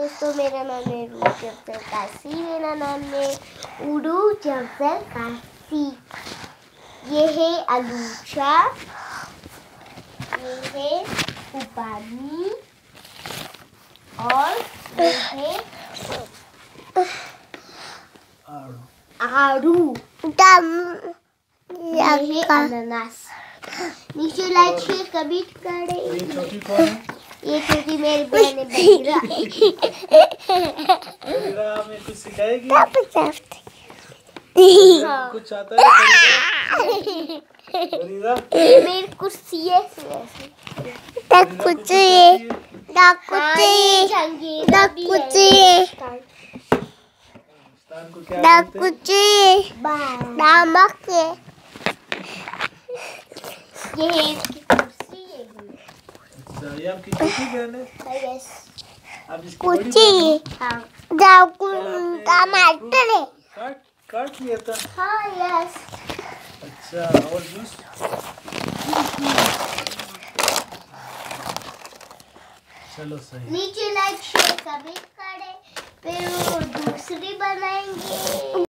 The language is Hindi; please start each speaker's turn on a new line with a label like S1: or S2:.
S1: दोस्तों, मेरा नाम है रू जफर कासी। मेरा नाम है उरू जफर कासी। ये है अलूचा, ये है उपानी और ये है आड़ू, ये है अनानास। नीचे लाइक शेयर कमेंट करें।
S2: ये छोटी कौन है?
S1: ये छोटी मेरी बहन है बनीरा।
S2: बनीरा हमें कुछ सिखाएगी?
S1: हाँ।
S2: कुछ आता है बनीरा?
S1: मेरी कुर्सी है।
S2: को क्या बोलते हैं?
S1: ये है इसकी कुर्सी है।
S2: अच्छा, ये आपकी छोटी बहन है?
S1: यस।
S2: आप इसकी बड़ी बहन हो?
S1: हाँ। टमाटर है।
S2: काट लिया था?
S1: हाँ यस।
S2: अच्छा, और जूस? चलो सही।
S1: नीचे लाइक शेयर कमेंट करें, फिर वो दूसरी बनाएंगे।